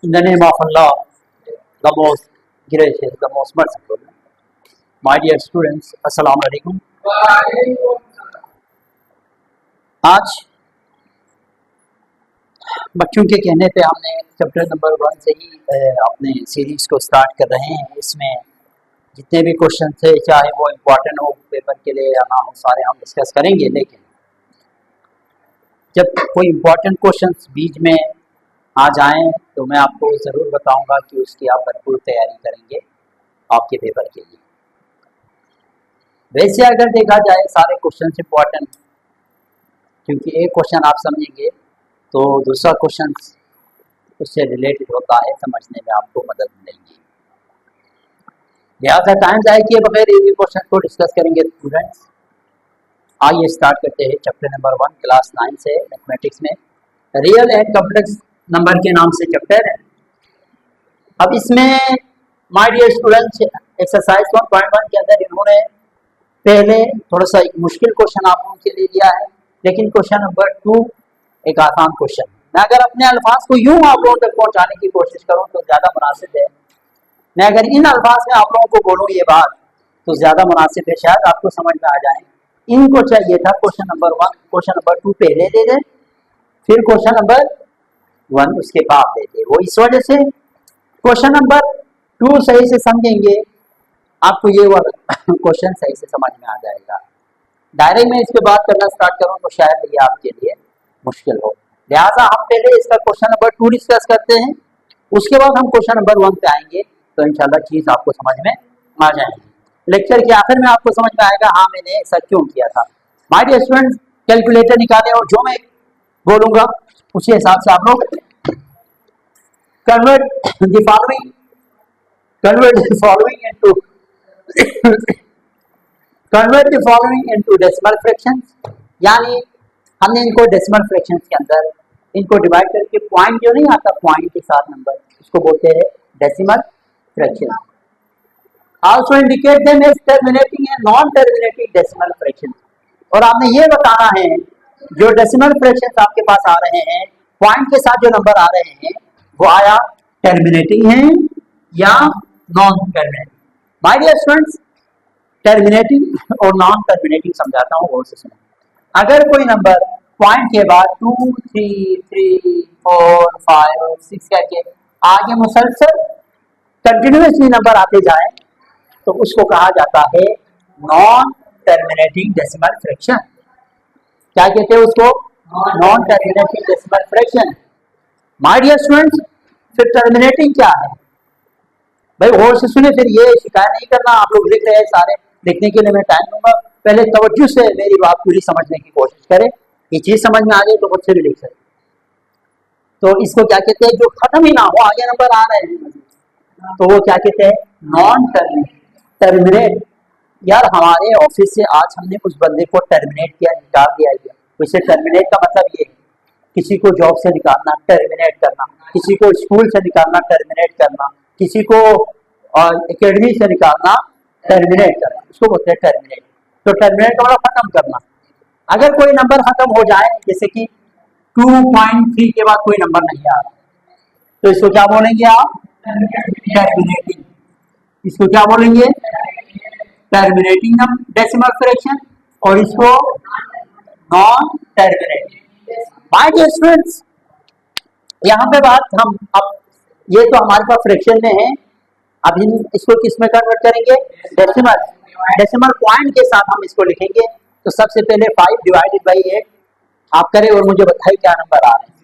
In the name of Allah, the most gracious, the most merciful. My dear students, Assalamu alaikum. आज बच्चों के कहने पे हमने चैप्टर नंबर 1 से ही अपने सीरीज को स्टार्ट कर रहे हैं। इसमें जितने भी क्वेश्चन थे, चाहे वो इम्पोर्टेंट हो पेपर के लिए या ना हो, सारे हम डिस्कस करेंगे। लेकिन जब कोई इम्पोर्टेंट क्वेश्चन बीच में आ जाएं तो मैं आपको ज़रूर बताऊंगा कि उसकी आप भरपूर तैयारी करेंगे आपके पेपर के लिए। वैसे अगर देखा जाए सारे क्वेश्चन इम्पोर्टेंट, क्योंकि एक क्वेश्चन आप समझेंगे तो दूसरा क्वेश्चन उससे रिलेटेड होता है, समझने में आपको मदद मिलेगी। लिहाजा टाइम जाए किए बगैर ये क्वेश्चन को डिस्कस करेंगे। स्टूडेंट्स, आइए स्टार्ट करते हैं चैप्टर नंबर 1 क्लास 9 से मैथमेटिक्स में रियल एंड कॉम्प्लेक्स नंबर के नाम से चैप्टर है। अब इसमें माय डियर स्टूडेंट्स एक्सरसाइज 1.1 के अंदर इन्होंने पहले थोड़ा सा एक मुश्किल क्वेश्चन आप लोगों के लिए दिया है, लेकिन क्वेश्चन नंबर 2 एक आसान क्वेश्चन। मैं अगर अपने अल्फाज को यूं आप लोगों तक पहुंचाने की कोशिश करूं तो ज्यादा मुनासिब है। मैं अगर इन अल्फाज में आप लोगों को बोलूं ये बात तो ज्यादा मुनासिब है, शायद आपको समझ में आ जाए। इनको चाहिए था क्वेश्चन नंबर 1, क्वेश्चन नंबर 2 पहले दे दे, फिर क्वेश्चन नंबर 1 उसके बाद दे दे। वो इस वजह से क्वेश्चन नंबर 2 सही से समझेंगे आपको ये क्वेश्चन सही से समझ में आ जाएगा। डायरेक्ट में इसके बाद करना स्टार्ट करूं तो शायद ये आपके लिए मुश्किल हो। लिहाजा हम पहले इसका क्वेश्चन नंबर 2 डिस्कस करते हैं, उसके बाद हम क्वेश्चन नंबर 1 पे आएंगे तो इंशाल्लाह चीज आपको समझ में आ जाएगी। लेक्चर के आखिर में आपको समझ में आएगा हाँ मैंने ऐसा क्यों किया था। माय डियर स्टूडेंट्स, कैलकुलेटर निकालें और जो मैं बोलूंगा उसी हिसाब से आप लोग convert the following into decimal fractions। यानी हमने इनको डेसिमल फ्रैक्शंस के अंदर इनको डिवाइड करके पॉइंट जो नहीं आता पॉइंट के साथ नंबर, उसको बोलते हैं decimal fraction. Also indicate them as terminating and non terminating decimal fraction. और आपने ये बताना है जो डेसिमल फ्रैक्शंस आपके पास आ रहे हैं, पॉइंट के साथ जो नंबर आ रहे हैं वो आया टर्मिनेटिंग है या non terminating. My dear students, terminating और नॉन टर्मिनेटिंग समझाता हूँ गौर से सुनो। अगर कोई नंबर पॉइंट के बाद 2, 3, 3, 4, 5, 6 करके आगे मुसलसल कंटिन्यूअसली नंबर आते जाए तो उसको कहा जाता है नॉन टर्मिनेटिंग डेसिमल फ्रैक्शन। क्या कहते हैं उसको? Non terminating decimal fraction. My dear students, फिर टर्मिनेटिंग क्या है भाई? गौर से सुने, फिर ये शिकायत नहीं करना आप लोग लिख रहे हैं सारे, लिखने के लिए मैं टाइम दूंगा। पहले तवज्जो से मेरी बात पूरी समझने की कोशिश करें, ये चीज समझ में आ जाए तो खुद से भी लिख सकते। तो इसको क्या कहते हैं? जो खत्म ही ना हो, आगे नंबर आ रहे हैं तो वो क्या कहते हैं? Non terminate. यार हमारे ऑफिस से आज हमने उस बंदे को टर्मिनेट किया, निकाल दिया गया। वैसे टर्मिनेट का मतलब ये है किसी को जॉब से निकालना, टर्मिनेट करना, किसी को स्कूल से निकालना, टर्मिनेट करना, किसी को एकेडमी से निकालना, टर्मिनेट करना, उसको बोलते हैं टर्मिनेट। तो टर्मिनेट का मतलब खत्म करना। अगर कोई नंबर खत्म हो जाए, जैसे कि 2.3 के बाद कोई नंबर नहीं आ रहा, तो इसको क्या बोलेंगे आप? टर्मिनेटिंग। इसको क्या बोलेंगे? Terminating decimal fraction. और इसको non terminating. My dear students, यहाँ पे बात हम अब ये तो हमारे पास फ्रैक्शन में है, अब इसको किस में कन्वर्ट करेंगे? डेसिमल। डेसिमल पॉइंट के साथ हम इसको लिखेंगे। तो सबसे पहले 5 डिवाइडेड बाई 8 आप करें और मुझे बताइए क्या नंबर आ रहे हैं।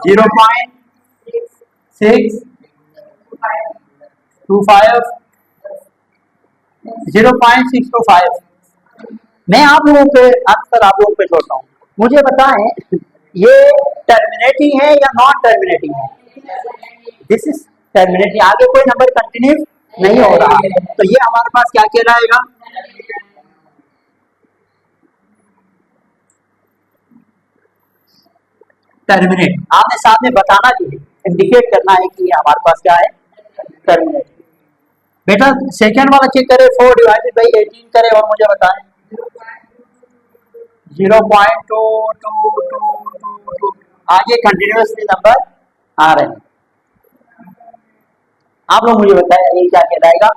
0.625। मैं आप लोगों पे अक्सर आप लोगों पे छोड़ता हूँ, मुझे बताएं ये टर्मिनेटिंग है या नॉन टर्मिनेटिंग है? This is terminating. आगे कोई नंबर कंटिन्यू नहीं हो रहा है तो ये हमारे पास क्या कहलाएगा? टर्मिनेट। आपने साथ में बताना भी है, इंडिकेट करना है कि ये हमारे पास क्या है? टर्मिनेट। बेटा सेकंड वाला चेक करें, 4 डिवाइडेड बाई 18 करें और मुझे बताएं। 0.2222 आगे कंटिन्यूसली नंबर आ रहे हैं। आप लोग मुझे बताया ये क्या कहलाएगा।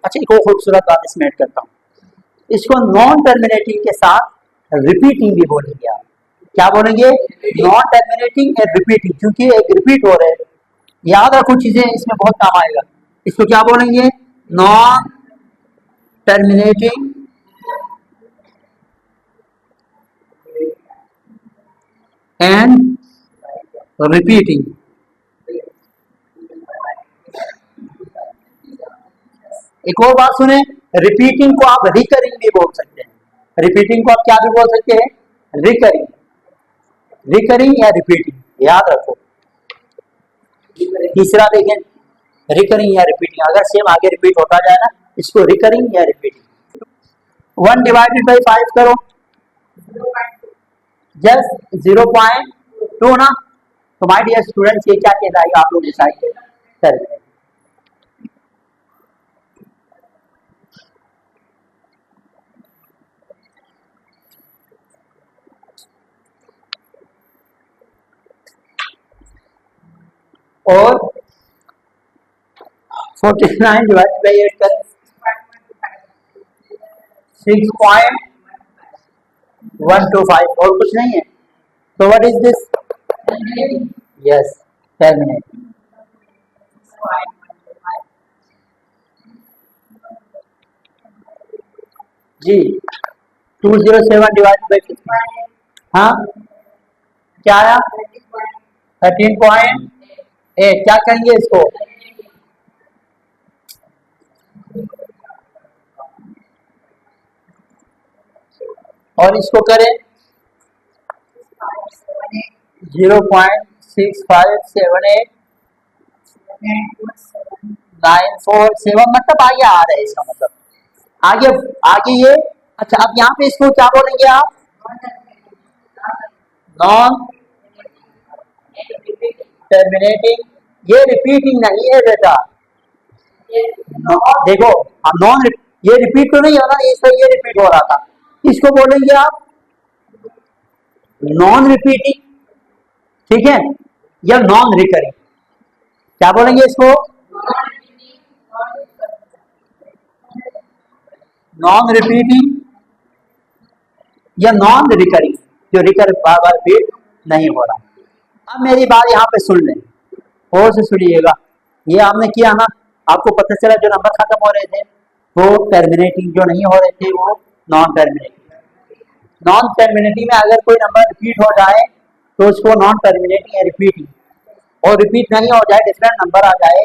अच्छा, एक और खूबसूरत बात इसमें ऐड करता हूँ, इसको नॉन टर्मिनेटिंग के साथ रिपीटिंग भी बोलेंगे आप। क्या बोलेंगे? नॉन टर्मिनेटिंग एंड रिपीटिंग, क्योंकि एक रिपीट हो रहे हैं। याद रखो चीजें, इसमें बहुत काम आएगा। इसको क्या बोलेंगे? Non terminating and repeating. एक और बात सुने, रिपीटिंग को आप रिकरिंग भी बोल सकते हैं। रिपीटिंग को आप क्या भी बोल सकते हैं? रिकरिंग। रिकरिंग या रिपीटिंग, याद रखो। तीसरा देखें, रिकरिंग या रिपीटिंग, अगर सेम आगे रिपीट होता जाए ना, इसको रिकरिंग या रिपीटिंग। 1 डिवाइडेड बाई 5 करो, जस्ट 0.2 ना। तो माय डियर स्टूडेंट्स, ये क्या कहलाएगा आप लोग डिसाइड करें। और 49 डिवाइड बाई 8 कर 6.125, और कुछ नहीं है। तो what is this? Yes, terminate. जी 207 डिवाइड बाई 15, हाँ क्या आया? 13.8। क्या करेंगे इसको? और इसको करें 0.65789447, मतलब आगे आ रहा है इसका मतलब आगे आगे ये। अच्छा, अब यहाँ पे इसको क्या बोलेंगे आप? Non terminating. ये रिपीटिंग नहीं है बेटा। देखो, हम नॉन, ये रिपीट तो नहीं हो रहा, इसमें ये रिपीट हो रहा था। इसको बोलेंगे आप नॉन रिपीटिंग, ठीक है, या नॉन रिकरिंग। क्या बोलेंगे इसको? नॉन रिपीटिंग या नॉन रिकरिंग, जो रिकर बार बार रिपीट नहीं हो रहा। अब मेरी बात यहाँ पे सुन लें, और से सुनिएगा। ये आपने किया ना, आपको पता चला जो नंबर खत्म हो रहे थे वो टर्मिनेटिंग, जो नहीं हो रहे थे वो नॉन टर्मिनेटिंग। नॉन टर्मिनेटिंग में अगर कोई नंबर रिपीट हो जाए तो उसको नॉन टर्मिनेटिंग या रिपीटिंग, और रिपीट नहीं हो जाए, डिफरेंट नंबर आ जाए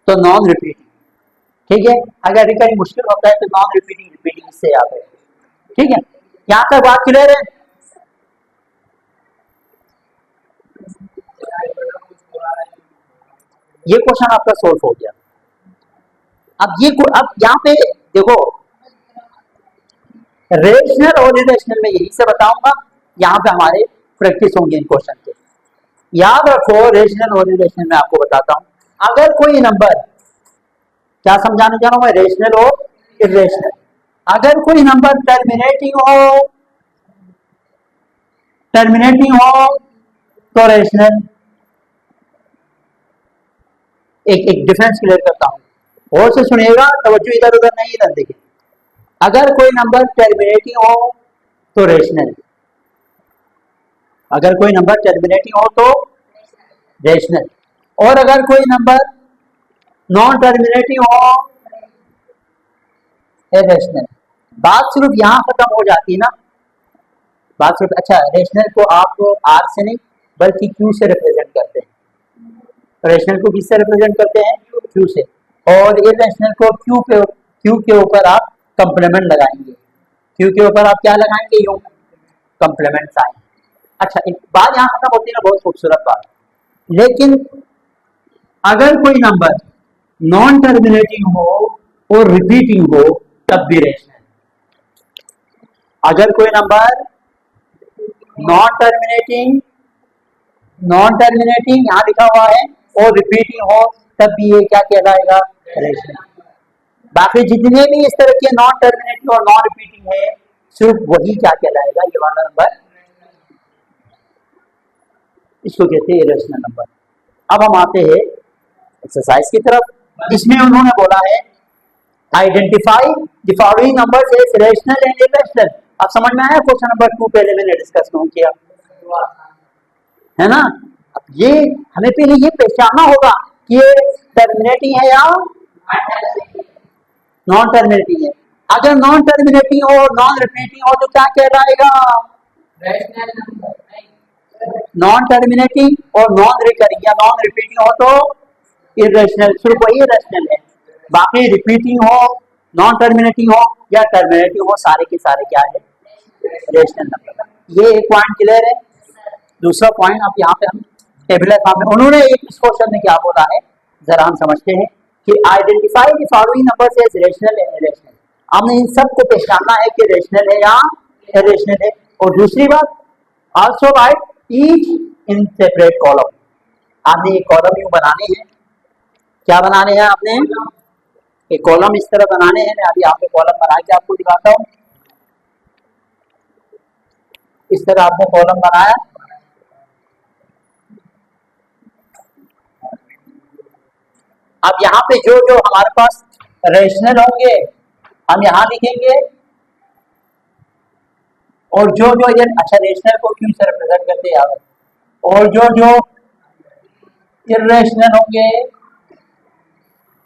तो नॉन रिपीटिंग, ठीक है। अगर रिकरिंग मुश्किल होता है तो नॉन रिपीटिंग रिपीटिंग से आता है, ठीक है। यहाँ तक बात क्लियर है? ये क्वेश्चन आपका सोल्व हो गया। अब यहाँ पे देखो, रेशनल और इरेशनल में यही से बताऊंगा। यहाँ पे हमारे प्रैक्टिस होंगे इन क्वेश्चन के। याद रखो, रेशनल और इरेशनल में आपको बताता हूं, अगर कोई नंबर, क्या समझाने जा रहा हूं मैं, रेशनल और इरेशनल। अगर कोई नंबर टर्मिनेटिंग हो तो रेशनल। एक डिफरेंस क्लियर करता हूं, और से सुनिएगा, तवज्जो इधर उधर नहीं, इधर देखिए। अगर कोई नंबर टर्मिनेटिंग हो तो रेशनल, अगर कोई नंबर टर्मिनेटिंग हो तो रेशनल, और अगर कोई नंबर नॉन टर्मिनेटिंग हो इरेशनल। बात सिर्फ यहाँ खत्म हो जाती है ना, बात सिर्फ। अच्छा, रेशनल को आप आर से नहीं बल्कि क्यू से रिप्रेजेंट करते हैं। रेशनल को किससे रिप्रेजेंट करते हैं? क्यू से। और इरेशनल को क्यू के ऊपर आप कंप्लीमेंट लगाएंगे। क्यू के ऊपर आप क्या लगाएंगे? U, complement sign. अच्छा, एक बात यहाँ खत्म होती है ना, बहुत खूबसूरत बात। लेकिन अगर कोई नंबर नॉन टर्मिनेटिंग हो और रिपीटिंग हो तब भी रेशनल। अगर कोई नंबर नॉन टर्मिनेटिंग यहाँ लिखा हुआ है और रिपीटिंग हो तब भी ये क्या कहलाएगा? रेशनल। बाकी जितने भी इस तरह के नॉन टर्मिनेटिंग और नॉन रिपीटिंग है, सिर्फ वही क्या कहलाएगा? ये वाला नंबर। इसको कहते हैं इरेशनल नंबर। अब हम आते हैं एक्सरसाइज की तरफ। इसमें उन्होंने बोला है identify the following numbers as rational and irrational. अब समझ में आया क्वेश्चन नंबर 2 पहले मैंने डिस्कस क्यों किया, है ना। अब ये हमें पहले ये पहचानना होगा कि ये टर्मिनेटिंग है या नॉन टर्मिनेटिंग है। अगर नॉन टर्मिनेटिंग हो, नॉन रिपीटिंग हो तो क्या कहलाएगा? नॉन टर्मिनेटिंग और नॉन रिकरिंग या नॉन रिपीटिंग हो तो इरेशनल, सिर्फ वही इरेशनल है। बाकी रिपीटिंग हो, नॉन टर्मिनेटिंग हो या टर्मिनेटिंग हो, सारे के सारे क्या है? Rational number. ये एक पॉइंट क्लियर है। दूसरा पॉइंट अब यहाँ पे हम टेबुलर फॉर्म में उन्होंने एक इस क्वेश्चन में क्या बोला है जरा हम समझते हैं कि identify the following numbers as rational and irrational. हमने इन सब को पहचानना है कि रेशनल है या इरेशनल है। और दूसरी बात, also right each in separate column. आपने ये कॉलम यूं बनाने हैं, क्या बनाने हैं आपने? एक कॉलम इस तरह बनाने हैं। मैं अभी यहाँ पे कॉलम बना के आपको दिखाता हूँ। इस तरह आपने कॉलम बनाया। अब यहाँ पे जो जो हमारे पास रेशनल होंगे हम यहाँ लिखेंगे, और जो जो ये अच्छा रेशनल को क्यों से रिप्रेजेंट करते हैं यार, और जो जो इरेशनल होंगे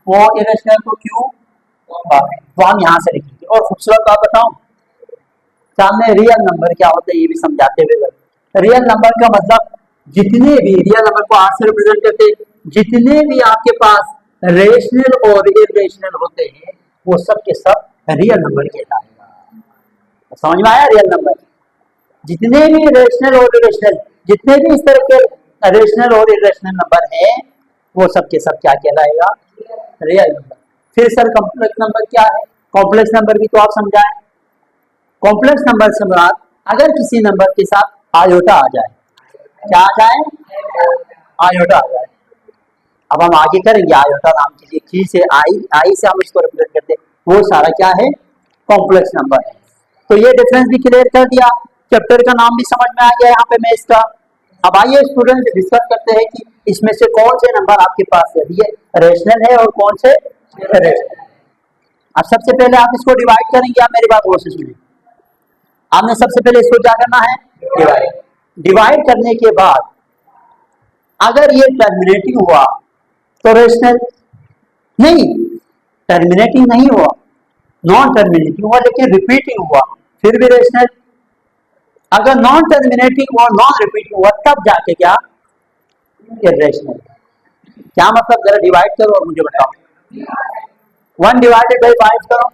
वो इरेशनल को क्यों तो हम यहाँ से लिखेंगे। और खूबसूरत बात बताऊं, सामने रियल नंबर क्या होता है ये भी समझाते हुए। रियल नंबर का मतलब जितने भी रियल नंबर को आर से रिप्रेजेंट करते हैं, जितने भी आपके पास रेशनल और इरेशनल होते हैं वो सब के सब रियल नंबर कहलाएगा। समझ में आया? रियल नंबर जितने भी रेशनल और इरेशनल, जितने भी इस तरह के रेशनल और इरेशनल नंबर हैं वो सब के सब क्या कहलाएगा? Real number. फिर सर कॉम्प्लेक्स नंबर क्या है? कॉम्प्लेक्स नंबर भी तो आप समझाएं। कॉम्प्लेक्स नंबर से मुराद अगर किसी नंबर के साथ आयोटा आ जाए, क्या आ जाए? आयोटा आ जाए। अब हम आगे करेंगे, आयोटा नाम की एक चीज है, आई से हम इसको रिप्रेजेंट करते हैं, वो सारा क्या है? कॉम्प्लेक्स नंबर है। तो ये डिफरेंस भी क्लियर कर दिया, चैप्टर का नाम भी समझ में आ गया यहाँ पे मैं इसका। अब आइए स्टूडेंट डिस्कस करते हैं कि इसमें से कौन से नंबर आपके पास है, ये रेशनल है और कौन से इरेशनल। अब सबसे पहले आप इसको डिवाइड करेंगे। आप मेरी बात गौर से सुनिए। आपने सबसे पहले इसको क्या करना है? डिवाइड। डिवाइड करने के बाद अगर ये टर्मिनेटिंग हुआ तो रेशनल, नहीं टर्मिनेटिंग नहीं हुआ, नॉन टर्मिनेटिंग हुआ लेकिन रिपीटिंग हुआ फिर भी रेशनल। अगर नॉन टर्मिनेटिंग और नॉन रिपीटिंग हुआ तब जाके क्या? इरेशनल। क्या मतलब? जरा डिवाइड करो और मुझे बताओ। 1 डिवाइडेड बाई 5 करो।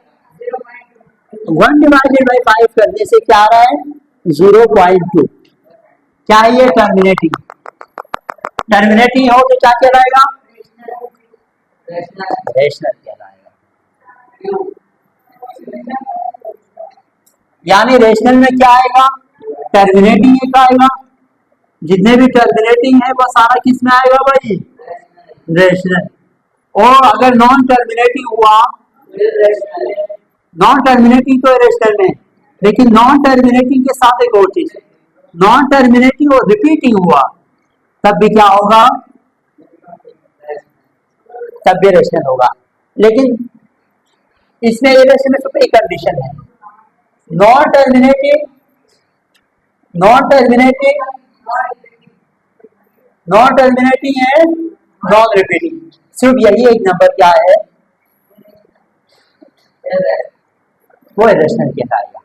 1 डिवाइडेड बाई 5 करने से क्या आ रहा है? 0.2। क्या है ये? टर्मिनेटिंग। टर्मिनेटिंग हो तो क्या कहलाएगा? रेशनल कहलाएगा। यानी रेशनल में क्या आएगा? टर्मिनेटिंग एक आएगा। जितने भी टर्मिनेटिंग है वो सारा किस में आएगा भाई? रेशनल। और अगर नॉन टर्मिनेटिंग हुआ, नॉन टर्मिनेटिंग तो रेशनल में, लेकिन नॉन टर्मिनेटिंग के साथ एक और चीज, नॉन टर्मिनेटिंग और रिपीटिंग हुआ तब भी क्या होगा? तब भी रेशनल होगा। लेकिन इसमें ये रेशनल में एक कंडीशन है, non terminating, non terminating, non terminating है, नॉन रिपीटिंग, सिर्फ यही एक नंबर क्या है? वो रेशनल कहलाएगा।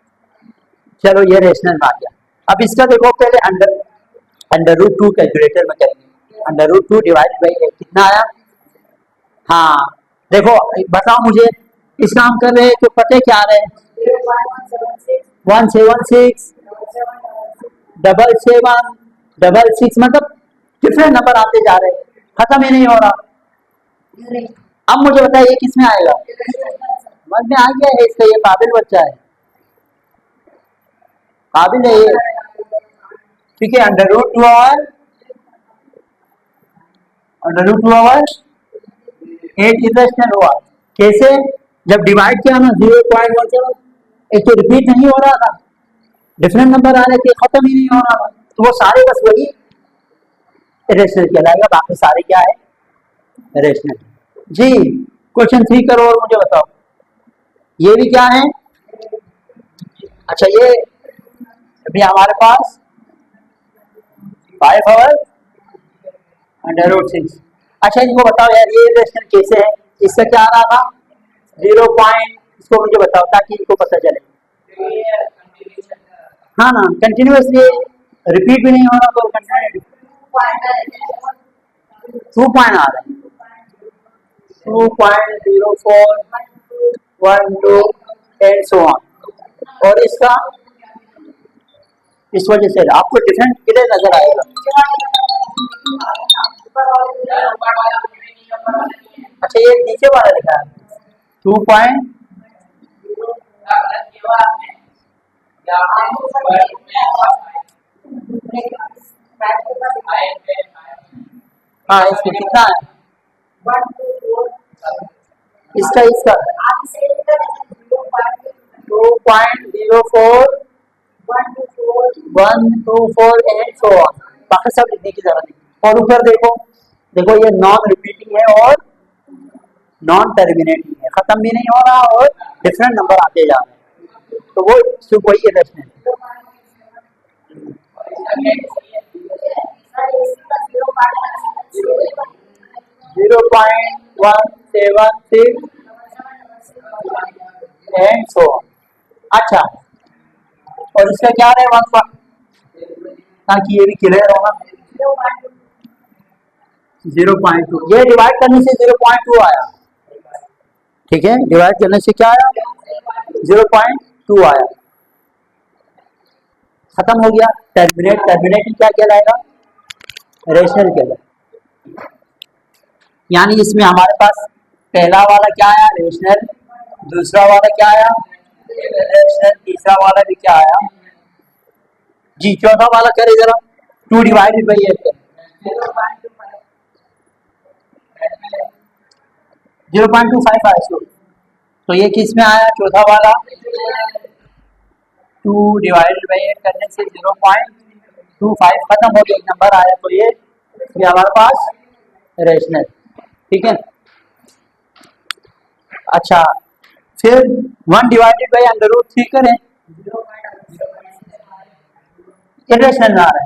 चलो ये रेशनल में आ गया। अब इसका देखो पहले अंडर रूट 2 कैलकुलेटर में करेंगे। अंडर रूट 2 डिवाइड बाई कितना आया? हाँ देखो बताओ मुझे, इस काम कर रहे हैं तो पते क्या आ रहे हैं? 176 777 मतलब डिफरेंट नंबर आते जा रहे हैं, खत्म ही नहीं हो रहा। अब मुझे बताइए किस में आएगा? समझ में आ गया है इसका? ये काबिल बच्चा है, काबिल है ये, ठीक है। अंडर रूट 2 ओवर 8 इरेशनल हुआ। कैसे? जब डिवाइड किया ना 0.17, एक तो रिपीट नहीं हो रहा था, डिफरेंट नंबर आ रहे थे, खत्म ही नहीं हो रहा था, तो वो सारे बस वही रेशनल कहलाएगा, बाकी सारे क्या है, रेशनल। जी क्वेश्चन 3 करो और मुझे बताओ ये भी क्या है। अच्छा ये अभी हमारे पास 5 आवर √6। अच्छा इनको बताओ यार ये रेशनल कैसे है, इसका क्या आ रहा था 0 पॉइंट, इसको मुझे बताओ ताकि इनको पता चले। हाँ ना कंटिन्यूसली रिपीट भी नहीं हो रहा तो कंटिन्यू 2 पॉइंट आ रहे हैं 2.04 1 2 एंड सो ऑन। और इसका इस वजह से आपको डिफरेंट क्लियर नजर आएगा। अच्छा ये नीचे वाला लिखा है 2 पॉइंट, हाँ इसमें कितना है इसका 2.04 1 2 4 एंड सो ऑन, बाकी सब लिखने की जरूरत नहीं। और ऊपर देखो देखो ये नॉन रिपीटिंग है और नॉन टर्मिनेटिंग है, खत्म भी नहीं हो रहा और डिफरेंट नंबर आते जा रहे हैं, तो वो सिर्फ वही है रेशनल। 0.176 and so on. अच्छा और इसका क्या है 1 ताकि ये भी क्लियर होगा 0.2, ये डिवाइड करने से 0.2 आया, ठीक है डिवाइड करने से क्या आया 0.2 आया, खत्म हो गया। टर्मिनेटिंग क्या कहलाएगा, रेशनल कहलाएगा। यानी इसमें हमारे पास पहला वाला क्या आया रेशनल, दूसरा वाला क्या आया रेशनल, तीसरा वाला भी क्या आया जी, चौथा वाला करे जरा 2 डिवाइडेड बाई 8 0.25 आया इसको, तो ये किस में आया चौथा वाला 2 डिवाइडेड बाई 8 करने से 0.25 खत्म हो गया, एक नंबर आया, तो ये हमारे पास रेशनल, ठीक है। अच्छा फिर 1 डिवाइडेड बाई √3 करें, इरेशनल आ रहा है,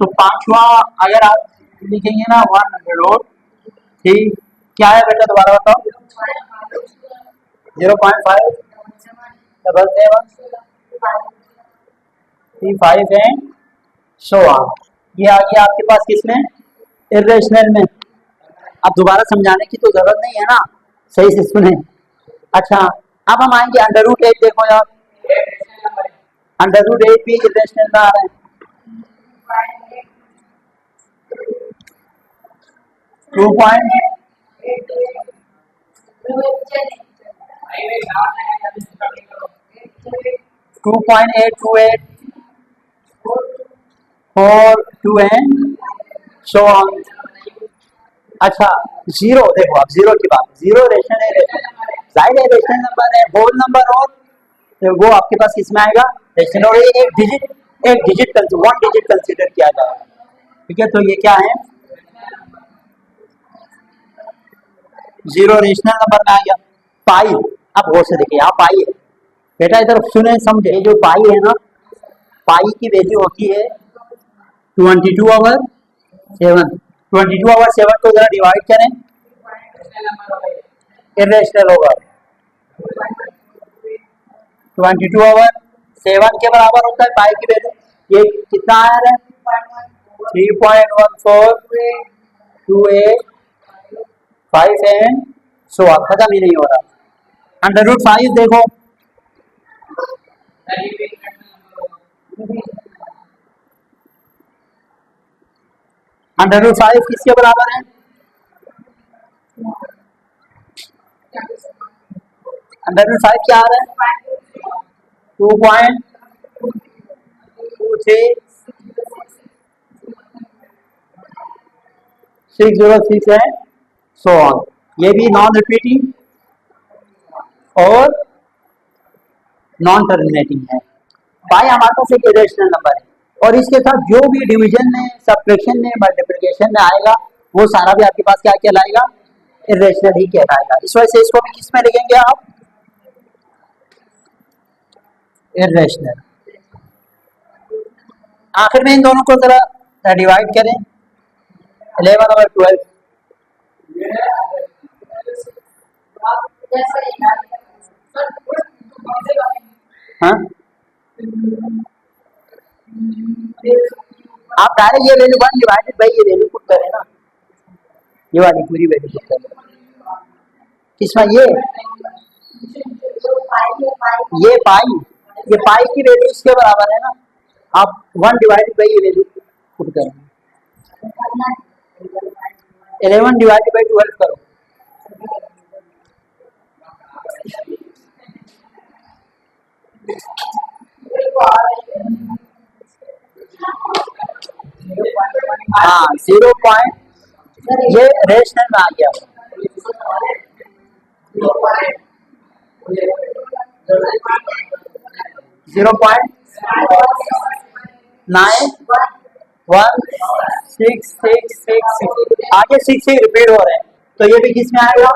तो पांचवा अगर आप लिखेंगे ना 1/√3 क्या है बेटा दोबारा बताओ 0.5 7 एंड सो ऑन। ये आ गया आपके पास किसमें इरेशनल में। अब दोबारा समझाने की तो जरूरत नहीं है ना, सही से सुने। अच्छा अब हम आएंगे √8, देखो यार √8 भी इरेशनल में आ रहा है, 2.828 4 2 एंड सो ऑन। अच्छा जीरो, देखो आप जीरो की बात, जीरो रेशनल है, जाहिर है रेशनल नंबर है, होल नंबर और वो आपके पास किसमें आएगा रेशनल, और एक डिजिट 1 डिजिट कंसीडर किया जाएगा, ठीक है। तो ये क्या है जीरो रेशनल नंबर में आ गया। पाई, अब गौर से देखिए यहाँ पाई है बेटा, इधर सुने समझे, जो पाई है ना पाई की वैल्यू होती है 22/7 को जरा डिवाइड करें, इरेशनल होगा 22/7 के बराबर होता है पाई की वैल्यू। ये कितना आया है 3.1428 एंड सो ऑन, खत्म ही नहीं हो रहा। √5 देखो √5 किसके बराबर है √5 क्या आ रहा है 2.23606 है सो ऑन। ये भी नॉन रिपीटिंग और नॉन टर्मिनेटिंग है। पाई हमारे पास एक इरेशनल नंबर है, और इसके साथ जो भी डिवीजन में, सब्ट्रैक्शन में, मल्टीप्लिकेशन में आएगा वो सारा भी आपके पास क्या कहलाएगा, इर्रेशनल ही कहलाएगा। इस वजह से इसको भी किस में लिखेंगे आप, इर्रेशनल। आखिर में इन दोनों को जरा डिवाइड करें, 11 और 12। हाँ, आप डायरेक्ट ये वैल्यू 1 डिवाइडेड बाई ये वैल्यू पुट करें ना, ये वाली पूरी वैल्यू पुट करें। किसमें ये पाई की वैल्यू इसके बराबर है ना, आप 1 डिवाइडेड बाई ये वैल्यू पुट करें। 11 डिवाइडेड बाई 12 करो, हाँ 0 पॉइंट, ये रेशनल में आ गया। 0.916666 आगे 6 से रिपीट हो रहे हैं, तो ये भी किस में आएगा,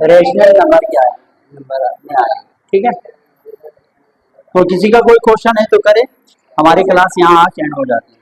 रेशनल नंबर क्या है, नंबर में आएगा। ठीक है, तो किसी का कोई क्वेश्चन है तो करे, हमारी क्लास यहाँ आज एंड हो जाती है।